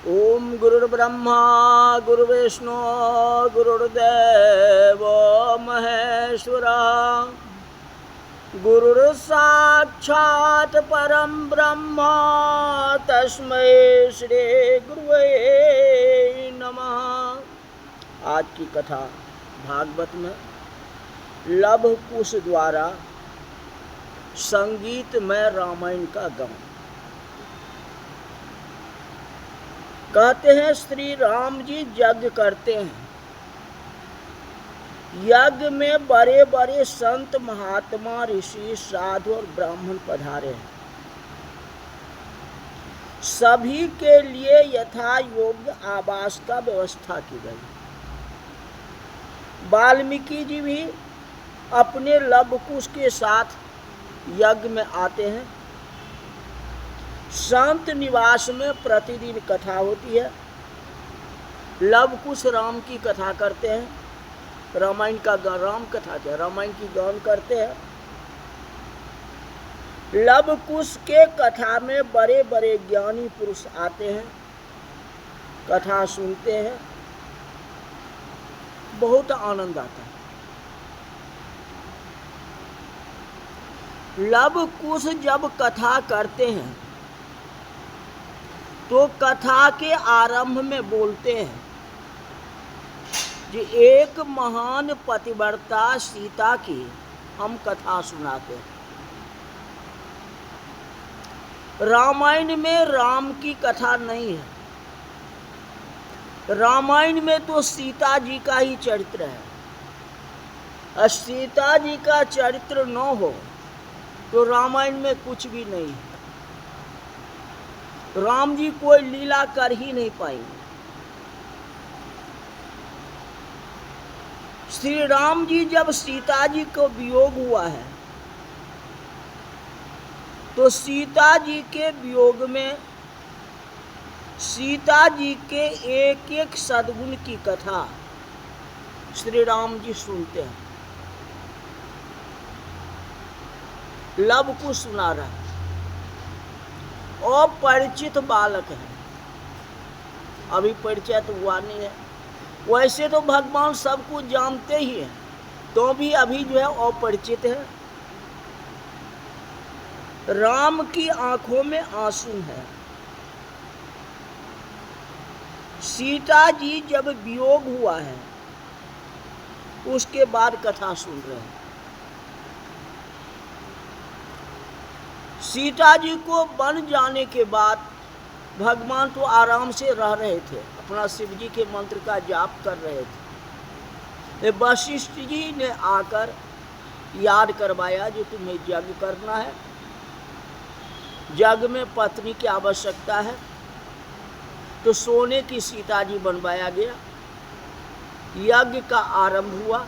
ओम गुरुर्ब्रह्मा गुरुर्विष्णु गुरुर्देव महेश्वरा गुरुर्साक्षात् परम ब्रह्म तस्मै श्री गुरुवे नमः। आज की कथा भागवत में लव कुश द्वारा संगीतमय रामायण का गान। कहते हैं श्री राम जी यज्ञ करते हैं। यज्ञ में बड़े बड़े संत महात्मा ऋषि साधु और ब्राह्मण पधारे हैं। सभी के लिए यथा योग्य आवास का व्यवस्था की गई। वाल्मीकि जी भी अपने लवकुश के साथ यज्ञ में आते हैं। संत निवास में प्रतिदिन कथा होती है। लवकुश राम की कथा करते हैं। रामायण का राम कथा क्या, रामायण की गान करते हैं। लवकुश के कथा में बड़े बड़े ज्ञानी पुरुष आते हैं, कथा सुनते हैं, बहुत आनंद आता है। लवकुश जब कथा करते हैं तो कथा के आरंभ में बोलते हैं कि एक महान पतिव्रता सीता की हम कथा सुनाते हैं। रामायण में राम की कथा नहीं है। रामायण में तो सीता जी का ही चरित्र है। और सीता जी का चरित्र न हो तो रामायण में कुछ भी नहीं है। राम जी कोई लीला कर ही नहीं पाएंगे। श्री राम जी जब सीता जी को वियोग हुआ है तो सीता जी के वियोग में सीता जी के एक एक सद्गुण की कथा श्री राम जी सुनते हैं। लवकुश सुना रहा है। अपरिचित बालक है, अभी परिचय तो हुआ नहीं है। वैसे तो भगवान सब कुछ जानते ही हैं, तो भी अभी जो है अपरिचित है। राम की आंखों में आंसू है। सीता जी जब वियोग हुआ है उसके बाद कथा सुन रहे हैं। सीता जी को बन जाने के बाद भगवान तो आराम से रह रहे थे, अपना शिव जी के मंत्र का जाप कर रहे थे। वशिष्ठ जी ने आकर याद करवाया जो तुम्हें यज्ञ करना है, यज्ञ में पत्नी की आवश्यकता है। तो सोने की सीता जी बनवाया गया। यज्ञ का आरंभ हुआ।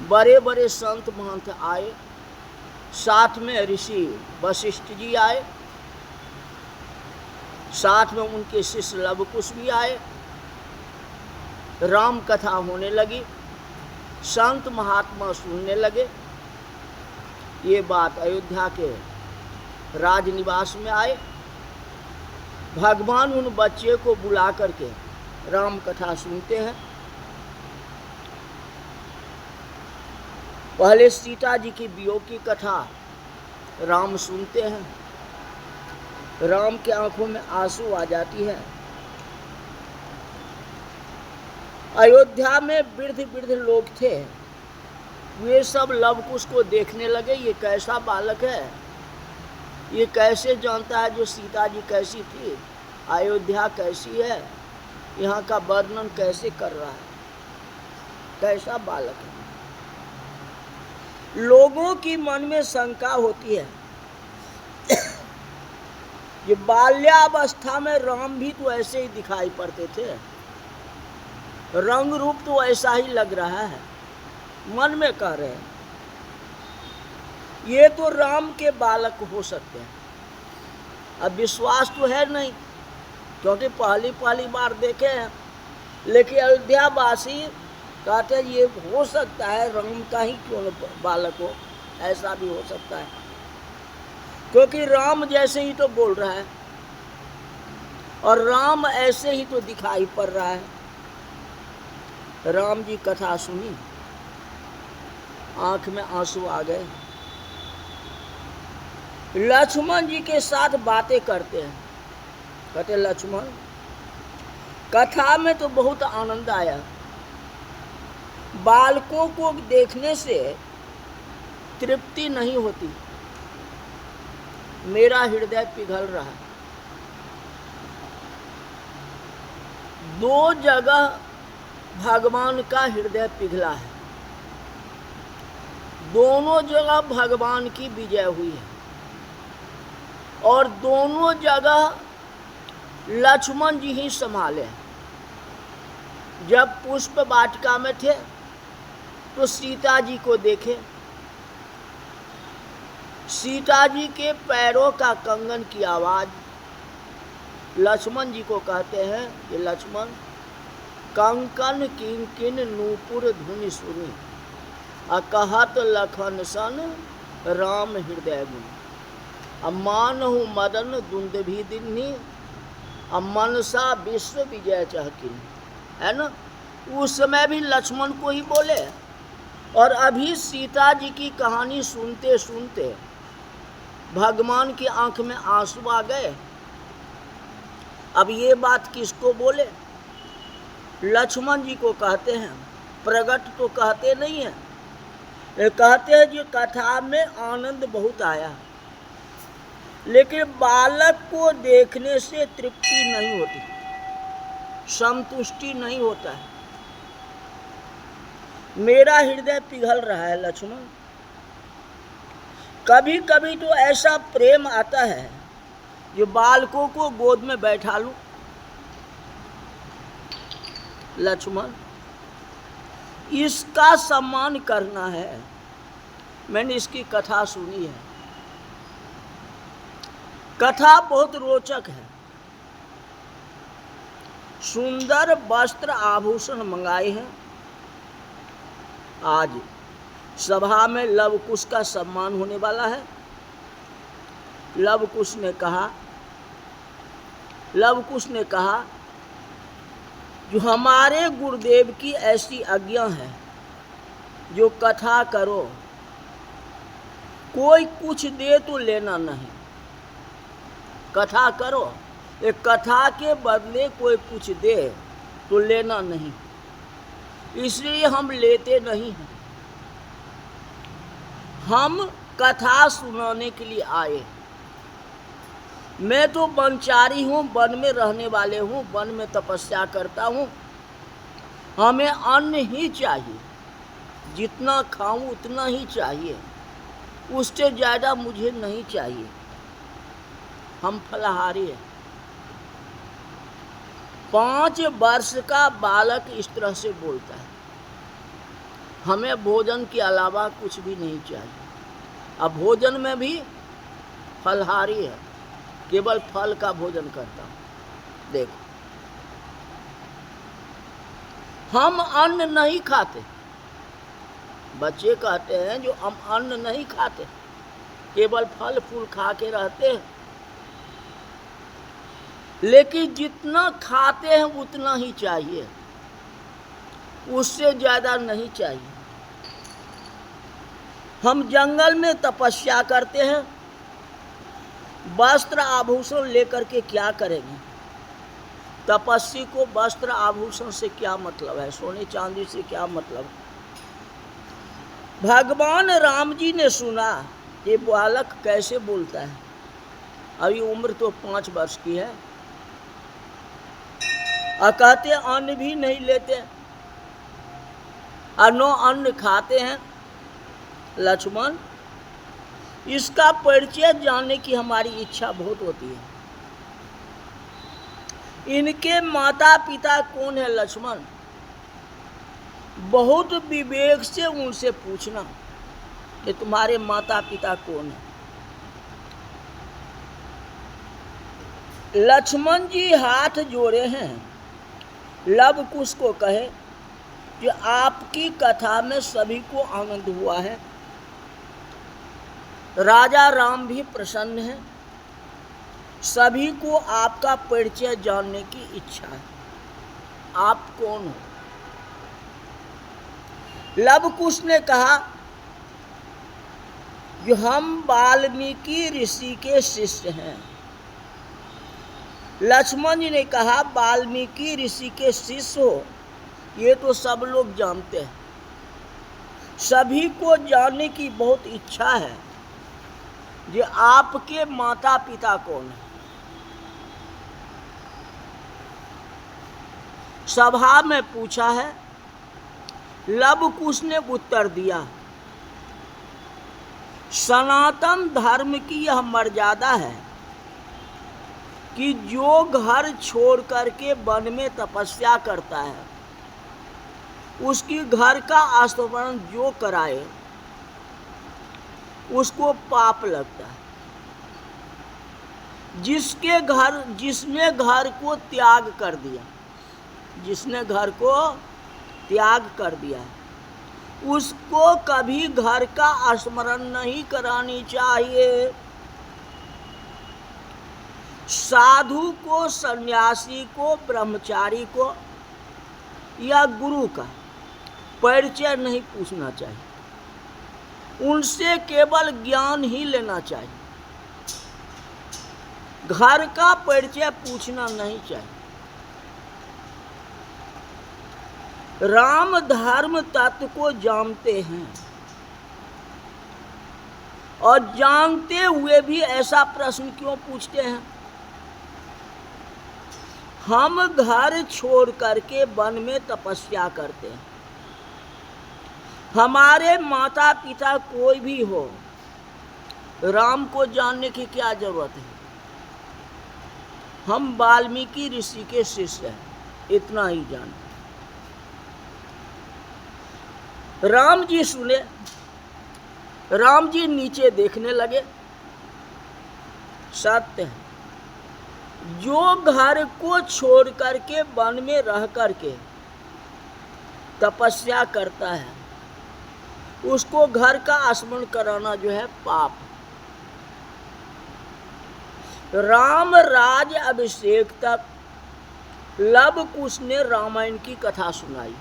बड़े बड़े संत महंत आए, साथ में ऋषि वशिष्ठ जी आए, साथ में उनके शिष्य लवकुश भी आए। राम कथा होने लगी, संत महात्मा सुनने लगे। ये बात अयोध्या के राजनिवास में आए। भगवान उन बच्चे को बुला करके राम कथा सुनते हैं। पहले सीता जी की वियोग की कथा राम सुनते हैं। राम के आंखों में आंसू आ जाती है। अयोध्या में वृद्ध वृद्ध लोग थे, वे सब लवकुश को देखने लगे। ये कैसा बालक है, ये कैसे जानता है जो सीता जी कैसी थी, अयोध्या कैसी है, यहाँ का वर्णन कैसे कर रहा है, कैसा बालक है। लोगों की मन में शंका होती है कि बाल्यावस्था में राम भी तो ऐसे ही दिखाई पड़ते थे, रंग रूप तो ऐसा ही लग रहा है। मन में कह रहे हैं ये तो राम के बालक हो सकते हैं। अब विश्वास तो है नहीं, क्योंकि पहली बार देखे हैं। लेकिन अयोध्यावासी कहते ये हो सकता है राम का ही क्यों न बालक हो, ऐसा भी हो सकता है, क्योंकि राम जैसे ही तो बोल रहा है। और राम ऐसे ही तो दिखाई पड़ रहा है। राम जी कथा सुनी, आंख में आंसू आ गए। लक्ष्मण जी के साथ बातें करते हैं, कहते लक्ष्मण कथा में तो बहुत आनंद आया, बालकों को देखने से तृप्ति नहीं होती, मेरा हृदय पिघल रहा है। दो जगह भगवान का हृदय पिघला है, दोनों जगह भगवान की विजय हुई है और दोनों जगह लक्ष्मण जी ही संभाले। जब पुष्प वाटिका में थे तो सीता जी को देखे, सीता जी के पैरों का कंगन की आवाज लक्ष्मण जी को कहते हैं कि लक्ष्मण कंकन किंकिन नूपुर धुनि सुनी, अकहत लखन सन राम हृदय गुण, अमानहु मदन दुंदभी दिन्ही, मनसा विश्व विजय चहकिन, है ना। उस समय भी लक्ष्मण को ही बोले और अभी सीता जी की कहानी सुनते सुनते भगवान की आंख में आंसू आ गए। अब ये बात किसको बोले? लक्ष्मण जी को कहते हैं, प्रगट तो कहते नहीं हैं, ये कहते हैं कि कथा में आनंद बहुत आया, लेकिन बालक को देखने से तृप्ति नहीं होती, संतुष्टि नहीं होता है, मेरा हृदय पिघल रहा है लक्ष्मण। कभी कभी तो ऐसा प्रेम आता है जो बालकों को गोद में बैठा लूं। लक्ष्मण इसका सम्मान करना है। मैंने इसकी कथा सुनी है, कथा बहुत रोचक है। सुंदर वस्त्र आभूषण मंगाए हैं। आज सभा में लव कुश का सम्मान होने वाला है। लव कुश ने कहा जो हमारे गुरुदेव की ऐसी आज्ञा है जो कथा करो, कोई कुछ दे तो लेना नहीं, कथा करो, एक कथा के बदले कोई कुछ दे तो लेना नहीं, इसलिए हम लेते नहीं हैं। हम कथा सुनाने के लिए आए। मैं तो वनचारी हूँ, वन में रहने वाले हूँ, वन में तपस्या करता हूँ, हमें अन्न ही चाहिए, जितना खाऊं उतना ही चाहिए, उससे ज़्यादा मुझे नहीं चाहिए। हम फलाहारी हैं। 5 वर्ष का बालक इस तरह से बोलता है, हमें भोजन के अलावा कुछ भी नहीं चाहिए। अब भोजन में भी फलाहारी है, केवल फल का भोजन करता हूं। देखो, हम अन्न नहीं खाते। बच्चे कहते हैं जो हम अन्न नहीं खाते, केवल फल फूल खा के रहते हैं, लेकिन जितना खाते हैं उतना ही चाहिए, उससे ज़्यादा नहीं चाहिए। हम जंगल में तपस्या करते हैं, वस्त्र आभूषण लेकर के क्या करेंगे? तपस्वी को वस्त्र आभूषण से क्या मतलब है? सोने चांदी से क्या मतलब? भगवान राम जी ने सुना ये बालक कैसे बोलता है, अभी उम्र तो 5 वर्ष की है, और कहते अन्न भी नहीं लेते और नो अन्न खाते हैं। लक्ष्मण, इसका परिचय जानने की हमारी इच्छा बहुत होती है। इनके माता पिता कौन है लक्ष्मण? बहुत विवेक से उनसे पूछना कि तुम्हारे माता पिता कौन है। लक्ष्मण जी हाथ जोड़े हैं, लव कुश को कहे कि आपकी कथा में सभी को आनंद हुआ है, राजा राम भी प्रसन्न हैं, सभी को आपका परिचय जानने की इच्छा है। आप कौन हो? लव कुश ने कहा कि हम वाल्मीकि ऋषि के शिष्य हैं। लक्ष्मण जी ने कहा वाल्मीकि ऋषि के शिष्य हो, ये तो सब लोग जानते हैं। सभी को जानने की बहुत इच्छा है कि आपके माता पिता कौन है। सभा में पूछा है। लव कुश ने उत्तर दिया, सनातन धर्म की यह मर्यादा है कि जो घर छोड़ करके वन में तपस्या करता है, उसकी घर का आस्मरण जो कराए उसको पाप लगता है। जिसने घर को त्याग कर दिया, जिसने घर को त्याग कर दिया है, उसको कभी घर का स्मरण नहीं करानी चाहिए। साधु को, सन्यासी को, ब्रह्मचारी को या गुरु का परिचय नहीं पूछना चाहिए। उनसे केवल ज्ञान ही लेना चाहिए। घर का परिचय पूछना नहीं चाहिए। राम धर्म तत्व को जानते हैं और जानते हुए भी ऐसा प्रश्न क्यों पूछते हैं? हम घर छोड़ करके वन में तपस्या करते हैं। हमारे माता पिता कोई भी हो, राम को जानने की क्या जरूरत है? हम वाल्मीकि ऋषि के शिष्य हैं, इतना ही जानते। राम जी सुने। राम जी नीचे देखने लगे। सत्य है, जो घर को छोड़ करके वन में रह करके तपस्या करता है, उसको घर का स्मरण कराना जो है पाप। राम राज अभिषेक तक लव कुश ने रामायण की कथा सुनाई।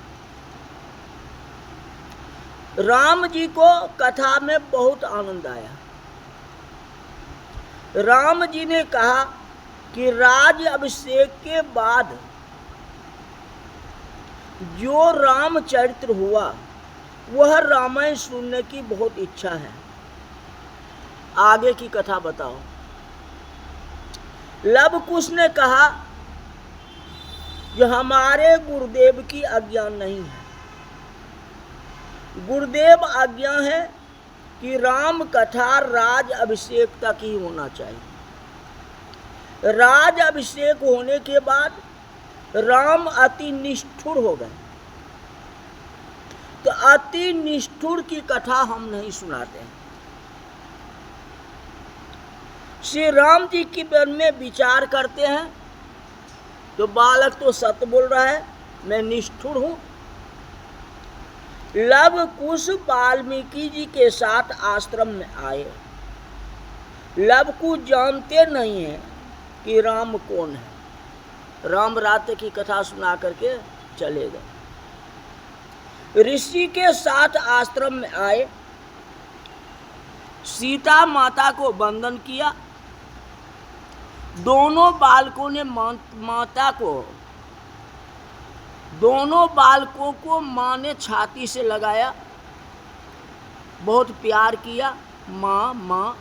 राम जी को कथा में बहुत आनंद आया। राम जी ने कहा कि राज अभिषेक के बाद जो रामचरित्र हुआ वह रामायण सुनने की बहुत इच्छा है। आगे की कथा बताओ। लव कुश ने कहा जो हमारे गुरुदेव की आज्ञा नहीं है। गुरुदेव आज्ञा है कि राम कथा राज अभिषेक तक ही होना चाहिए। राज अभिषेक होने के बाद राम अति निष्ठुर हो गए, तो अति निष्ठुर की कथा हम नहीं सुनाते हैं। श्री राम जी के मन में विचार करते हैं, तो बालक तो सत्य बोल रहा है, मैं निष्ठुर हूं। लव कुश वाल्मीकि जी के साथ आश्रम में आए। लव कुश जानते नहीं हैं कि राम कौन है। राम रात की कथा सुना करके चले गए। ऋषि के साथ आश्रम में आए। सीता माता को वंदन किया। दोनों बालकों को माँ ने छाती से लगाया, बहुत प्यार किया। माँ माँ,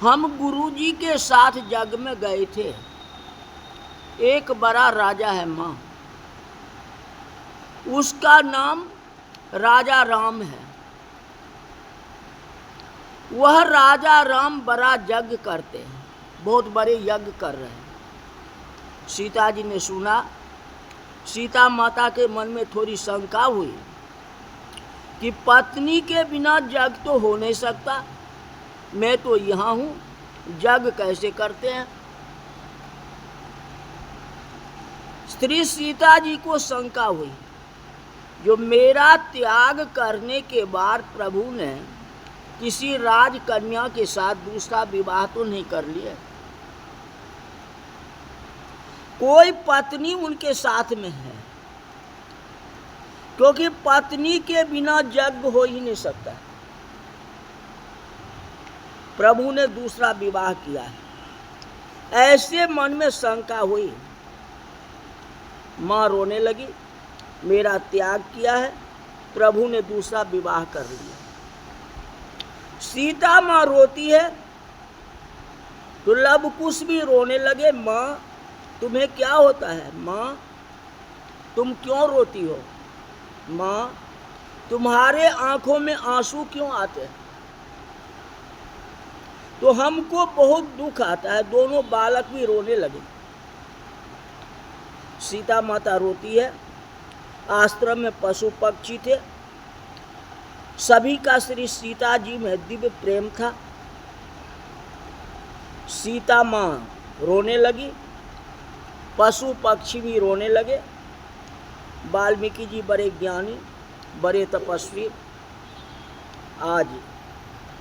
हम गुरुजी के साथ जग में गए थे। एक बड़ा राजा है माँ, उसका नाम राजा राम है। वह राजा राम बड़ा यज्ञ करते हैं, बहुत बड़े यज्ञ कर रहे हैं। सीता जी ने सुना। सीता माता के मन में थोड़ी शंका हुई कि पत्नी के बिना यज्ञ तो हो नहीं सकता। मैं तो यहाँ हूँ, यज्ञ कैसे करते हैं? स्त्री सीता जी को शंका हुई, जो मेरा त्याग करने के बाद प्रभु ने किसी राजकन्या के साथ दूसरा विवाह तो नहीं कर लिया? कोई पत्नी उनके साथ में है, क्योंकि पत्नी के बिना यज्ञ हो ही नहीं सकता। प्रभु ने दूसरा विवाह किया है। ऐसे मन में शंका हुई, मां रोने लगी, मेरा त्याग किया है, प्रभु ने दूसरा विवाह कर लिया। सीता मां रोती है तो लव कुश भी रोने लगे, मां तुम्हें क्या होता है, मां तुम क्यों रोती हो, मां तुम्हारे आंखों में आंसू क्यों आते हैं। तो हमको बहुत दुख आता है। दोनों बालक भी रोने लगे। सीता माता रोती है। आश्रम में पशु पक्षी थे, सभी का श्री सीता जी में दिव्य प्रेम था। सीता माँ रोने लगी, पशु पक्षी भी रोने लगे। वाल्मीकि जी बड़े ज्ञानी, बड़े तपस्वी, आज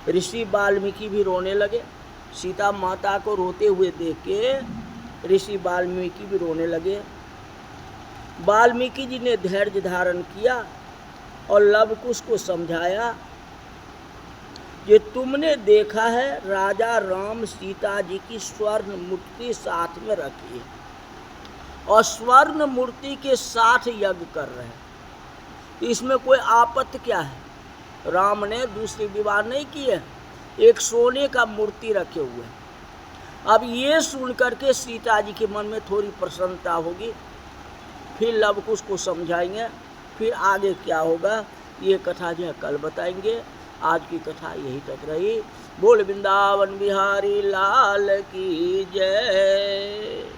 ऋषि वाल्मीकि भी रोने लगे। सीता माता को रोते हुए देख के ऋषि वाल्मीकि भी रोने लगे। वाल्मीकि जी ने धैर्य धारण किया और लव कुश को समझाया, ये तुमने देखा है राजा राम सीता जी की स्वर्ण मूर्ति साथ में रखी है और स्वर्ण मूर्ति के साथ यज्ञ कर रहे हैं, तो इसमें कोई आपत्ति क्या है। राम ने दूसरी विवाह नहीं की है, एक सोने का मूर्ति रखे हुए। अब ये सुन करके सीता जी के मन में थोड़ी प्रसन्नता होगी, फिर लव कुश को समझाएंगे, फिर आगे क्या होगा ये कथा जो है कल बताएंगे। आज की कथा यही तक रही। बोल वृंदावन बिहारी लाल की जय।